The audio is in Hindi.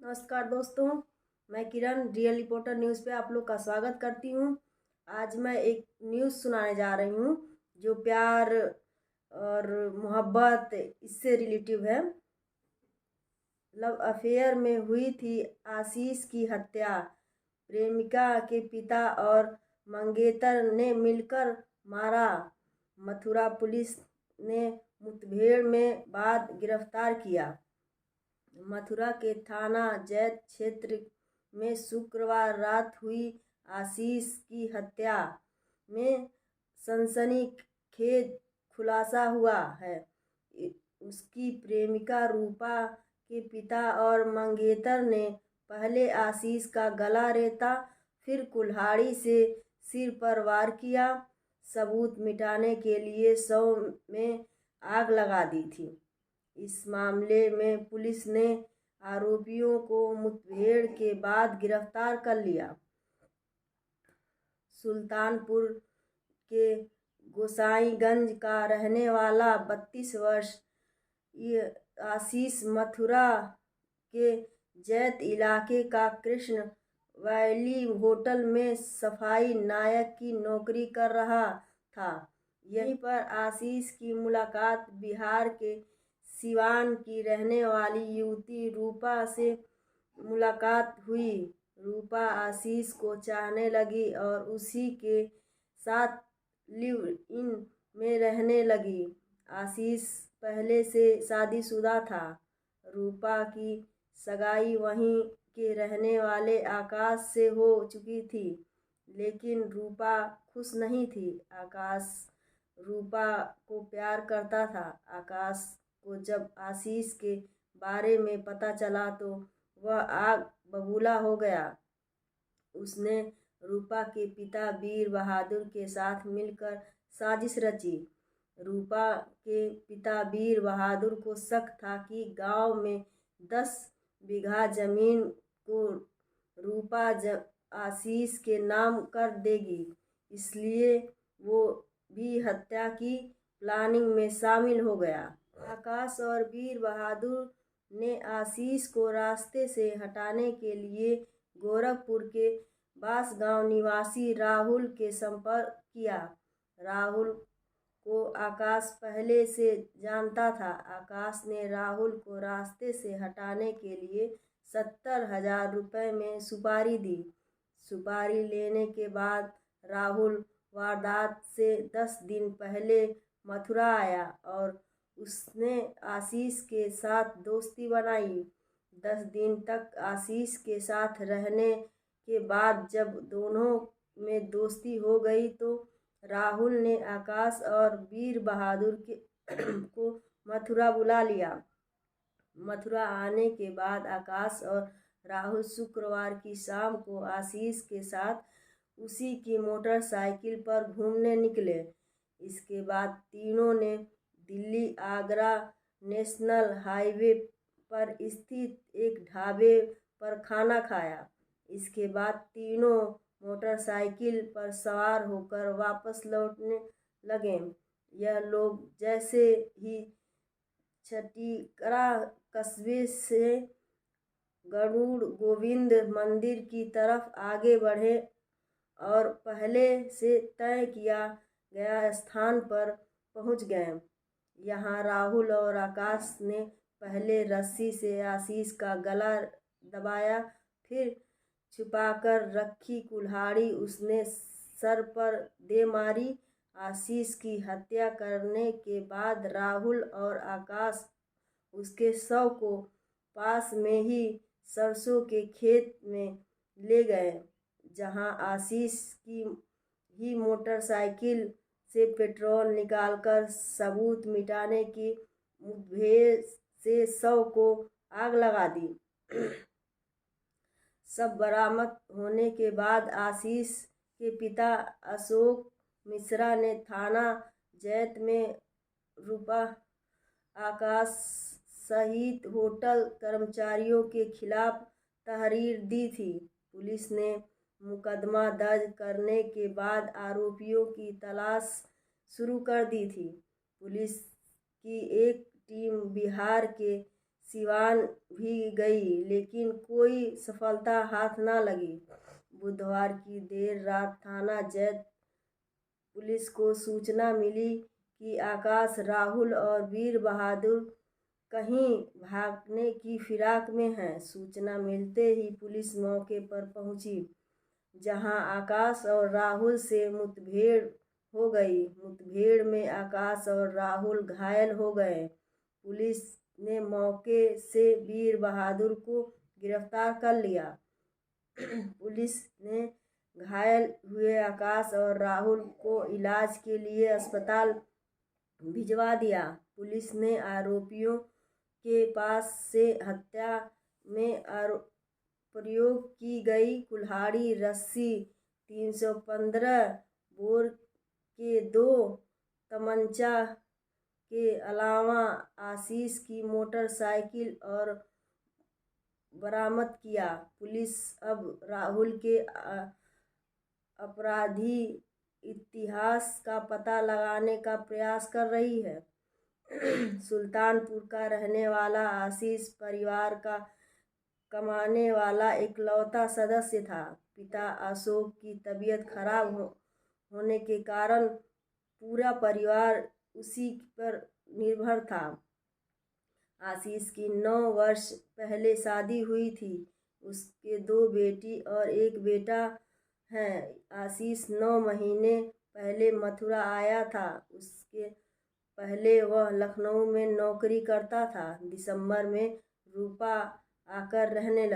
नमस्कार दोस्तों, मैं किरण रियल रिपोर्टर न्यूज़ पे आप लोग का स्वागत करती हूँ। आज मैं एक न्यूज़ सुनाने जा रही हूँ जो प्यार और मोहब्बत इससे रिलेटिव है। लव अफेयर में हुई थी आशीष की हत्या। प्रेमिका के पिता और मंगेतर ने मिलकर मारा। मथुरा पुलिस ने मुठभेड़ में बाद गिरफ्तार किया। मथुरा के थाना जैत क्षेत्र में शुक्रवार रात हुई आशीष की हत्या में सनसनीखेज खुलासा हुआ है। उसकी प्रेमिका रूपा के पिता और मंगेतर ने पहले आशीष का गला रेता, फिर कुल्हाड़ी से सिर पर वार किया। सबूत मिटाने के लिए शव में आग लगा दी थी। इस मामले में पुलिस ने आरोपियों को मुठभेड़ के बाद गिरफ्तार कर लिया। सुल्तानपुर के गोसाईगंज का रहने वाला 32 वर्ष आशीष मथुरा के जैत इलाके का कृष्ण वैली होटल में सफाई नायक की नौकरी कर रहा था। यहीं पर आशीष की मुलाकात बिहार के सिवान की रहने वाली युवती रूपा से मुलाकात हुई। रूपा आशीष को चाहने लगी और उसी के साथ लिव इन में रहने लगी। आशीष पहले से शादीशुदा था। रूपा की सगाई वहीं के रहने वाले आकाश से हो चुकी थी, लेकिन रूपा खुश नहीं थी। आकाश रूपा को प्यार करता था। आकाश को जब आशीष के बारे में पता चला तो वह आग बबूला हो गया। उसने रूपा के पिता वीर बहादुर के साथ मिलकर साजिश रची। रूपा के पिता वीर बहादुर को शक था कि गांव में 10 बीघा जमीन को रूपा आशीष के नाम कर देगी, इसलिए वो भी हत्या की प्लानिंग में शामिल हो गया। आकाश और वीर बहादुर ने आशीष को रास्ते से हटाने के लिए गोरखपुर के बांसगांव निवासी राहुल के संपर्क किया। राहुल को आकाश पहले से जानता था। आकाश ने राहुल को रास्ते से हटाने के लिए 70,000 रुपये में सुपारी दी। सुपारी लेने के बाद राहुल वारदात से 10 दिन पहले मथुरा आया और उसने आशीष के साथ दोस्ती बनाई। 10 दिन तक आशीष के साथ रहने के बाद जब दोनों में दोस्ती हो गई तो राहुल ने आकाश और वीर बहादुर को मथुरा बुला लिया। मथुरा आने के बाद आकाश और राहुल शुक्रवार की शाम को आशीष के साथ उसी की मोटरसाइकिल पर घूमने निकले। इसके बाद तीनों ने दिल्ली आगरा नेशनल हाईवे पर स्थित एक ढाबे पर खाना खाया। इसके बाद तीनों मोटरसाइकिल पर सवार होकर वापस लौटने लगे। यह लोग जैसे ही छटीकरा कस्बे से गरुड़ गोविंद मंदिर की तरफ आगे बढ़े और पहले से तय किया गया स्थान पर पहुंच गए। यहाँ राहुल और आकाश ने पहले रस्सी से आशीष का गला दबाया, फिर छुपाकर रखी कुल्हाड़ी उसने सर पर दे मारी। आशीष की हत्या करने के बाद राहुल और आकाश उसके शव को पास में ही सरसों के खेत में ले गए, जहां आशीष की ही मोटरसाइकिल से पेट्रोल निकालकर सबूत मिटाने की मुठभेड़ से शव को आग लगा दी। सब बरामद होने के बाद आशीष के पिता अशोक मिश्रा ने थाना जैत में रूपा, आकाश सहित होटल कर्मचारियों के खिलाफ तहरीर दी थी। पुलिस ने मुकदमा दर्ज करने के बाद आरोपियों की तलाश शुरू कर दी थी। पुलिस की एक टीम बिहार के सिवान भी गई, लेकिन कोई सफलता हाथ न लगी। बुधवार की देर रात थाना जैत पुलिस को सूचना मिली कि आकाश, राहुल और वीर बहादुर कहीं भागने की फिराक में हैं। सूचना मिलते ही पुलिस मौके पर पहुंची, जहां आकाश और राहुल से मुठभेड़ हो गई। मुठभेड़ में आकाश और राहुल घायल हो गए। पुलिस ने मौके से वीर बहादुर को गिरफ्तार कर लिया। पुलिस ने घायल हुए आकाश और राहुल को इलाज के लिए अस्पताल भिजवा दिया। पुलिस ने आरोपियों के पास से हत्या में प्रयोग की गई कुल्हाड़ी, रस्सी, 315 बोर के 2 तमंचा के अलावा आशीष की मोटरसाइकिल और बरामद किया। पुलिस अब राहुल के अपराधी इतिहास का पता लगाने का प्रयास कर रही है। सुल्तानपुर का रहने वाला आशीष परिवार का कमाने वाला इकलौता सदस्य था। पिता अशोक की तबीयत खराब होने के कारण पूरा परिवार उसी पर निर्भर था। आशीष की 9 वर्ष पहले शादी हुई थी। उसके 2 बेटी और 1 बेटा है। आशीष 9 महीने पहले मथुरा आया था। उसके पहले वह लखनऊ में नौकरी करता था। दिसंबर में रूपा आकर रहने लगी।